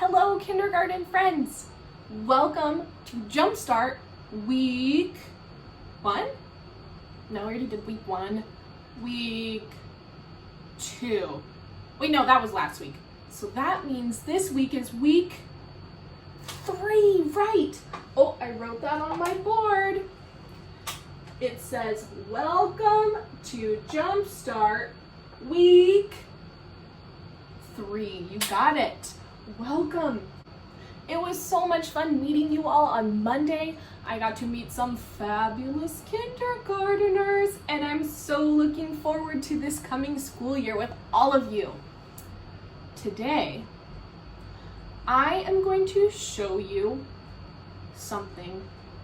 Hello, kindergarten friends. Welcome to Jumpstart week 1. No, we already did week 1. Week 2. Wait, no, that was last week. So that means this week is week 3, right? Oh, I wrote that on my board. It says, welcome to Jumpstart week 3. You got it. Welcome. It was so much fun meeting you all on Monday. I got to meet some fabulous kindergarteners, and I'm so looking forward to this coming school year with all of you. Today, I am going to show you something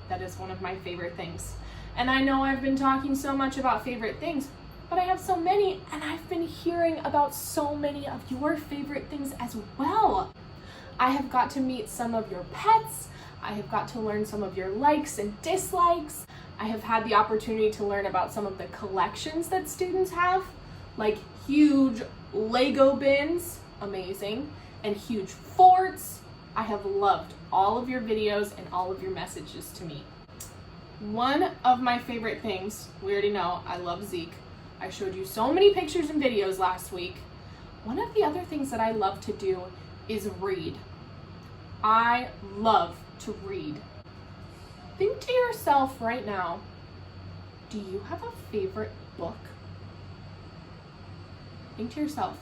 that is one of my favorite things. And I know I've been talking so much about favorite things, but I have so many, and I've been hearing about so many of your favorite things as well. I have got to meet some of your pets. I have got to learn some of your likes and dislikes. I have had the opportunity to learn about some of the collections that students have, like huge Lego bins, amazing, and huge forts. I have loved all of your videos and all of your messages to me. One of my favorite things, we already know, I love Zeke. I showed you so many pictures and videos last week. One of the other things that I love to do is read. I love to read. Think to yourself right now, do you have a favorite book? Think to yourself.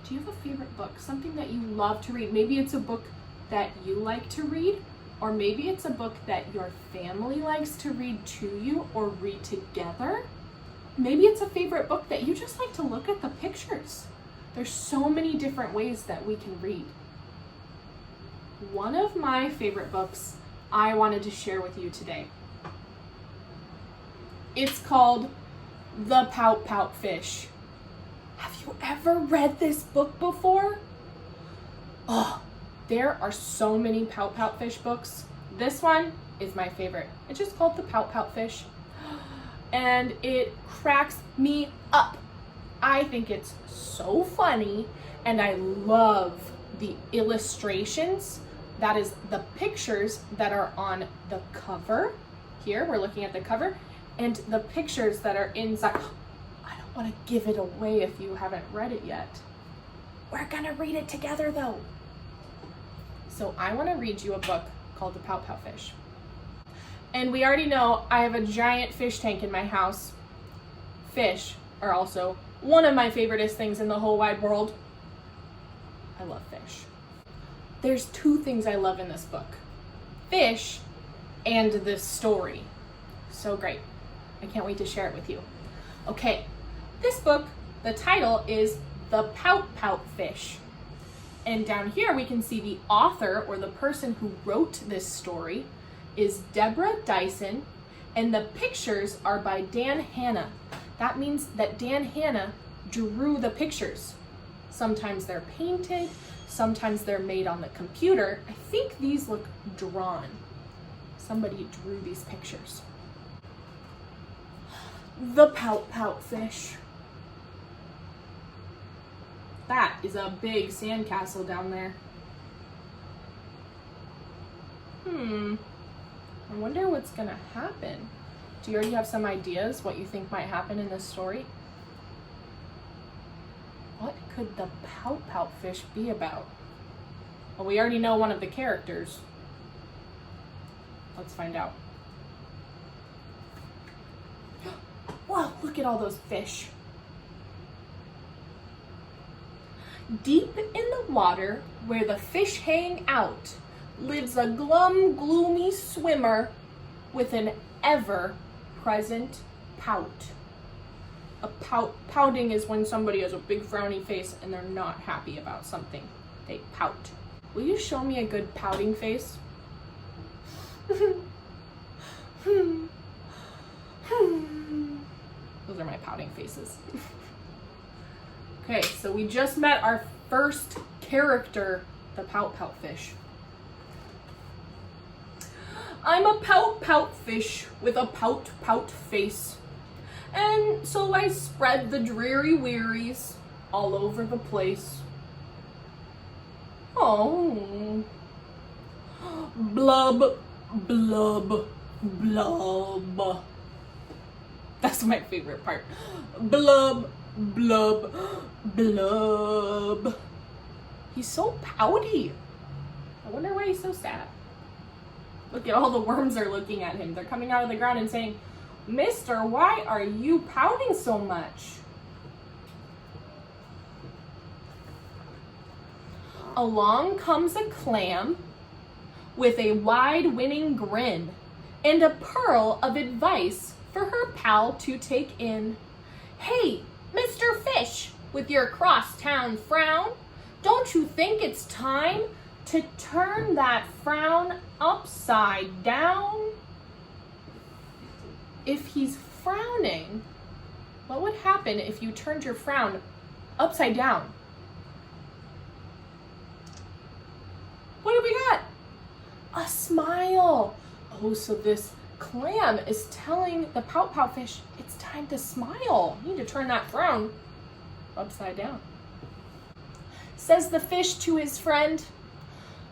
Do you have a favorite book? Something that you love to read? Maybe it's a book that you like to read, or maybe it's a book that your family likes to read to you or read together. Maybe it's a favorite book that you just like to look at the pictures. There's so many different ways that we can read. One of my favorite books I wanted to share with you today. It's called The Pout Pout Fish. Have you ever read this book before? Oh, there are so many Pout Pout Fish books. This one is my favorite. It's just called The Pout Pout Fish. And it cracks me up. I think it's so funny, and I love the illustrations. That is the pictures that are on the cover. Here, we're looking at the cover, and the pictures that are inside. I don't want to give it away if you haven't read it yet. We're gonna read it together though. So I want to read you a book called The Pout Pout Fish. And we already know I have a giant fish tank in my house. Fish are also one of my favoriteest things in the whole wide world. I love fish. There's 2 things I love in this book. Fish and this story. So great. I can't wait to share it with you. Okay, this book, the title is The Pout Pout Fish. And down here we can see the author, or the person who wrote this story, is Deborah Dyson, and the pictures are by Dan Hanna. That means that Dan Hanna drew the pictures. Sometimes they're painted, sometimes they're made on the computer. I think these look drawn. Somebody drew these pictures. The Pout Pout Fish. That is a big sandcastle down there. I wonder what's gonna happen. Do you already have some ideas what you think might happen in this story? What could the Pout Pout Fish be about? Well, we already know one of the characters. Let's find out. Wow, look at all those fish. Deep in the water, where the fish hang out, lives a glum, gloomy swimmer with an ever-present pout. Pouting is when somebody has a big frowny face and they're not happy about something. They pout. Will you show me a good pouting face? Those are my pouting faces. Okay, so we just met our first character, the Pout Pout Fish. I'm a pout pout fish with a pout pout face. And so I spread the dreary wearies all over the place. Oh. Blub, blub, blub. That's my favorite part. Blub, blub, blub. He's so pouty. I wonder why he's so sad. Look at all the worms are looking at him. They're coming out of the ground and saying, "Mister, why are you pouting so much?" Along comes a clam with a wide winning grin and a pearl of advice for her pal to take in. "Hey, Mr. Fish, with your crosstown frown, don't you think it's time to turn that frown upside down?" If he's frowning, what would happen if you turned your frown upside down? What do we got? A smile. Oh, so this clam is telling the pout pout fish it's time to smile. You need to turn that frown upside down. Says the fish to his friend,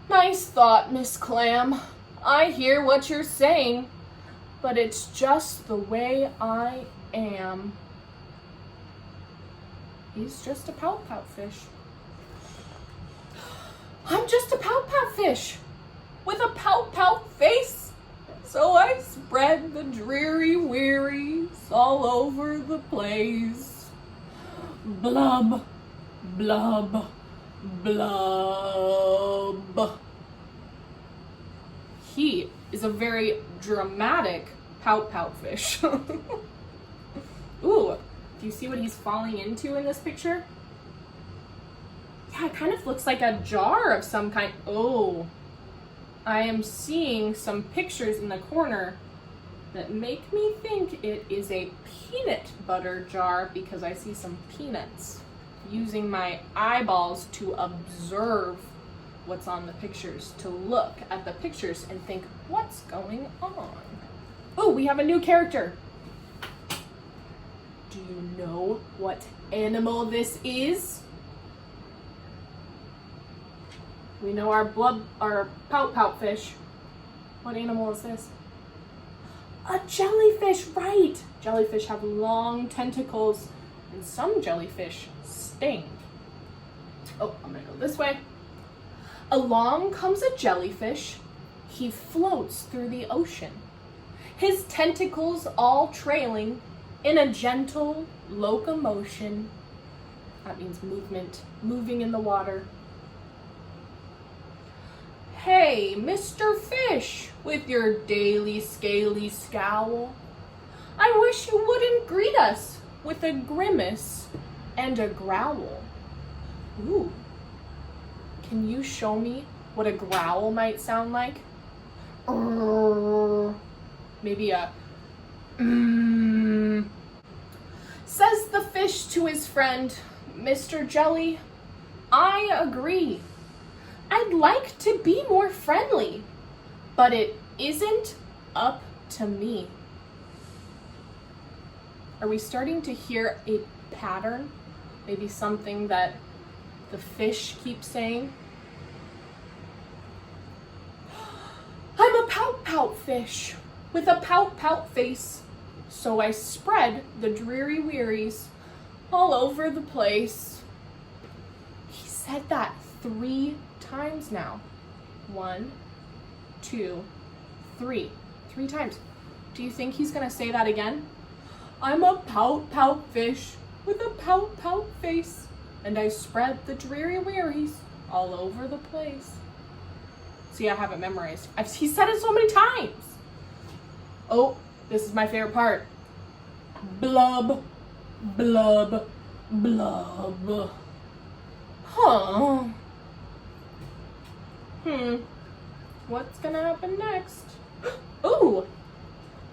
"Nice thought, Miss Clam. I hear what you're saying, but it's just the way I am." He's just a pout pout fish. I'm just a pout pout fish with a pout pout face. So I spread the dreary wearies all over the place. Blub, blub, blub. He is a very dramatic pout pout fish. Ooh, do you see what he's falling into in this picture? Yeah, it kind of looks like a jar of some kind. Oh, I am seeing some pictures in the corner that make me think it is a peanut butter jar because I see some peanuts. Using my eyeballs to observe what's on the pictures, to look at the pictures and think, what's going on? Oh, we have a new character. Do you know what animal this is? We know our pout pout fish. What animal is this? A jellyfish, right. Jellyfish have long tentacles and some jellyfish sting. Oh, I'm gonna go this way. Along comes a jellyfish. He floats through the ocean, his tentacles all trailing in a gentle locomotion. That means movement, moving in the water. Hey, Mr. Fish, with your daily scaly scowl, I wish you wouldn't greet us with a grimace and a growl. Ooh, can you show me what a growl might sound like? Maybe a Says the fish to his friend, Mr. Jelly, I agree. I'd like to be more friendly, but it isn't up to me. Are we starting to hear a pattern? Maybe something that the fish keeps saying? I'm a pout pout fish with a pout pout face, so I spread the dreary wearies all over the place. He said that 3 times now. 1, 2, 3. 3 times. Do you think he's gonna say that again? I'm a pout pout fish with a pout pout face, and I spread the dreary wearies all over the place. See, I have it memorized. He said it so many times. Oh, this is my favorite part. Blub, blub, blub. Huh. What's gonna happen next? Ooh,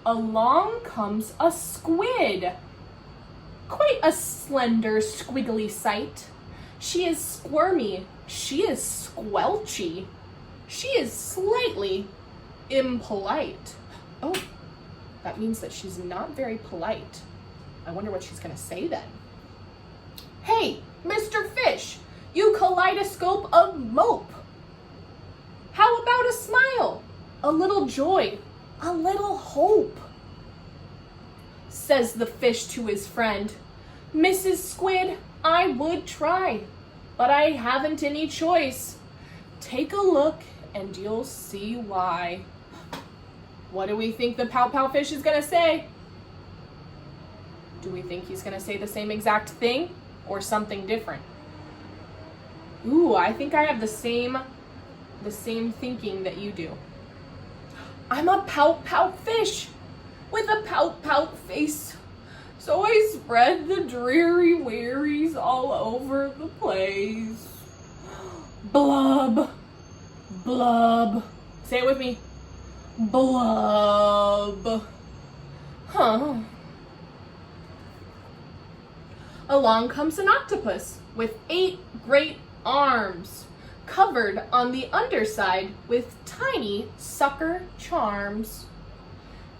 along comes a squid. Quite a slender, squiggly sight. She is squirmy. She is squelchy. She is slightly impolite. Oh, that means that she's not very polite. I wonder what she's gonna say then. Hey, Mr. Fish, you kaleidoscope of mope. a little joy, a little hope. Says the fish to his friend, Mrs. Squid, I would try, but I haven't any choice. Take a look and you'll see why. What do we think the Pout Pout fish is gonna say? Do we think he's gonna say the same exact thing or something different? Ooh, I think I have the same thinking that you do. I'm a Pout Pout fish with a pout pout face. So I spread the dreary wearies all over the place. Blub, blub. Say it with me. Blub. Huh. Along comes an octopus with 8 great arms, covered on the underside with tiny sucker charms.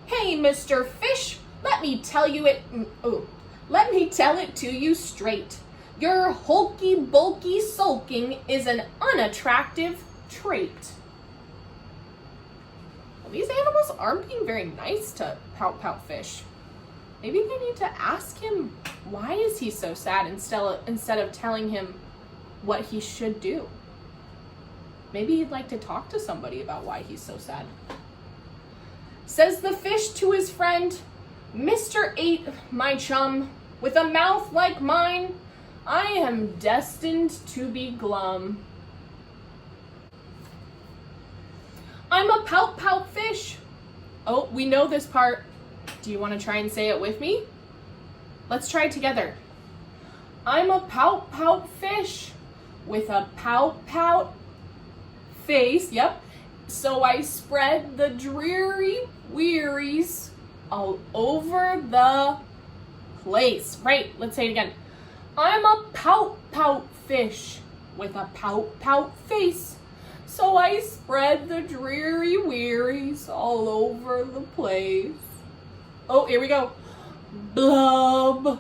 Hey, Mr. Fish, let me tell it to you straight. Your hulky bulky sulking is an unattractive trait. Well, these animals aren't being very nice to Pout Pout Fish. Maybe they need to ask him, why is he so sad, instead of telling him what he should do. Maybe he'd like to talk to somebody about why he's so sad. Says the fish to his friend, Mr. 8, my chum, with a mouth like mine, I am destined to be glum. I'm a Pout Pout fish. Oh, we know this part. Do you want to try and say it with me? Let's try it together. I'm a Pout Pout fish with a pout pout face. Yep. So I spread the dreary wearies all over the place. Right, let's say it again. I'm a Pout Pout fish with a pout pout face. So I spread the dreary wearies all over the place. Oh, here we go. Blub,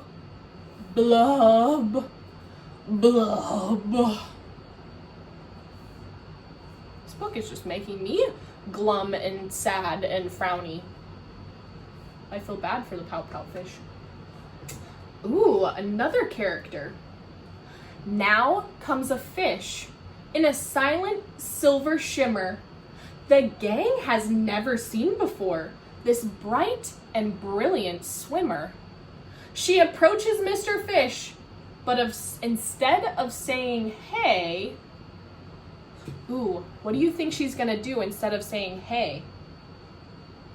blub, blub. This book is just making me glum and sad and frowny. I feel bad for the Pout Pout fish. Ooh, another character. Now comes a fish in a silent silver shimmer the gang has never seen before, this bright and brilliant swimmer. She approaches Mr. Fish, but instead of saying, hey, ooh, what do you think she's gonna do instead of saying, hey?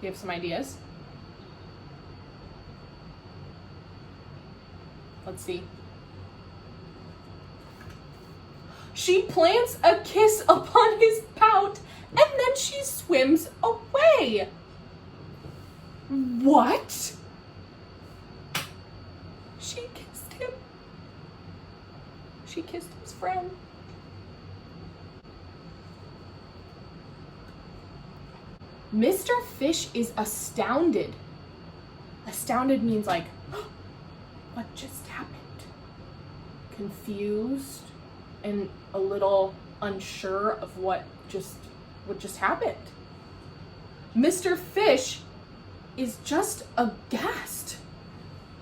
You have some ideas? Let's see. She plants a kiss upon his pout, and then she swims away. What? She kissed him. She kissed his friend. Mr. Fish is astounded. Astounded means like, what just happened? Confused and a little unsure of what just happened. Mr. Fish is just aghast.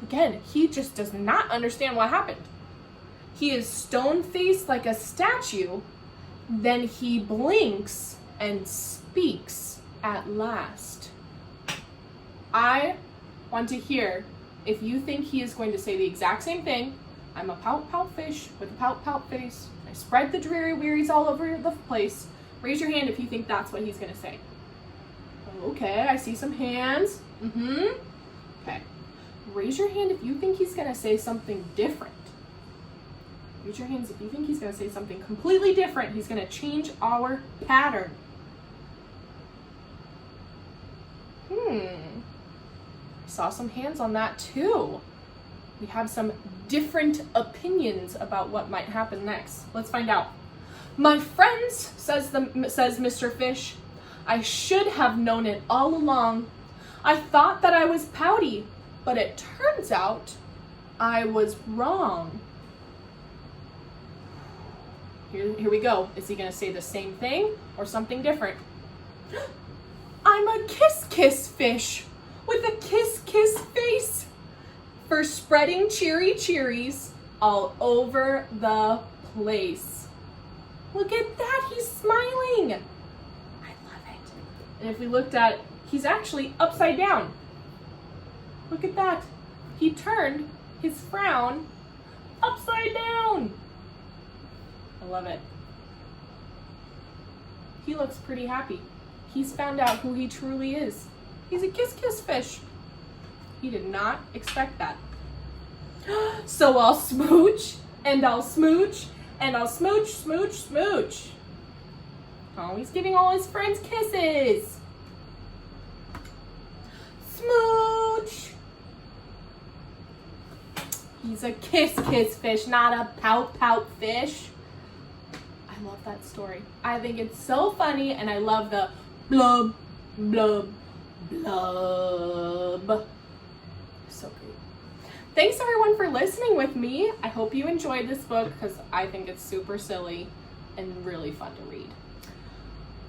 Again, he just does not understand what happened. He is stone-faced like a statue, then he blinks and speaks at last. I want to hear if you think he is going to say the exact same thing. I'm a Pout Pout fish with a pout pout face. I spread the dreary wearies all over the place. Raise your hand if you think that's what he's going to say. Okay, I see some hands. Okay. Raise your hand if you think he's going to say something different. Raise your hands if you think he's going to say something completely different. He's going to change our pattern. I saw some hands on that too. We have some different opinions about what might happen next. Let's find out. My friends, says Mr. Fish, I should have known it all along. I thought that I was pouty, but it turns out I was wrong. Here we go. Is he going to say the same thing or something different? I'm a kiss fish with a kiss face for spreading cheery cheeries all over the place. Look at that, he's smiling. I love it. And if we looked at, he's actually upside down. Look at that. He turned his frown upside down. I love it. He looks pretty happy. He's found out who he truly is. He's a kiss fish. He did not expect that. So I'll smooch, and I'll smooch, and I'll smooch. Oh, he's giving all his friends kisses. Smooch. He's a kiss fish, not a pout fish. I love that story. I think it's so funny, and I love the blub, blub, blub. So great. Thanks everyone for listening with me. I hope you enjoyed this book because I think it's super silly and really fun to read.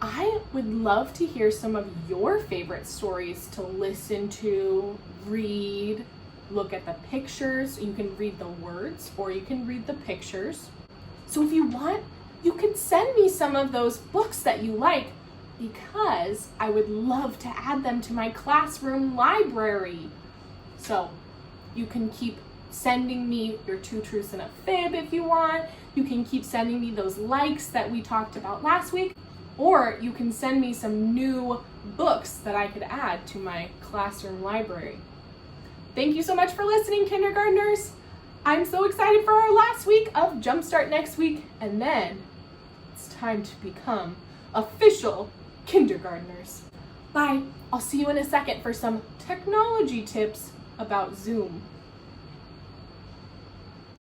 I would love to hear some of your favorite stories to listen to, read, look at the pictures. You can read the words or you can read the pictures. So if you want, you can send me some of those books that you like because I would love to add them to my classroom library. So you can keep sending me your 2 truths and a fib if you want. You can keep sending me those likes that we talked about last week. Or you can send me some new books that I could add to my classroom library. Thank you so much for listening, kindergartners. I'm so excited for our last week of Jumpstart next week, and then it's time to become official kindergartners. Bye. I'll see you in a second for some technology tips about Zoom.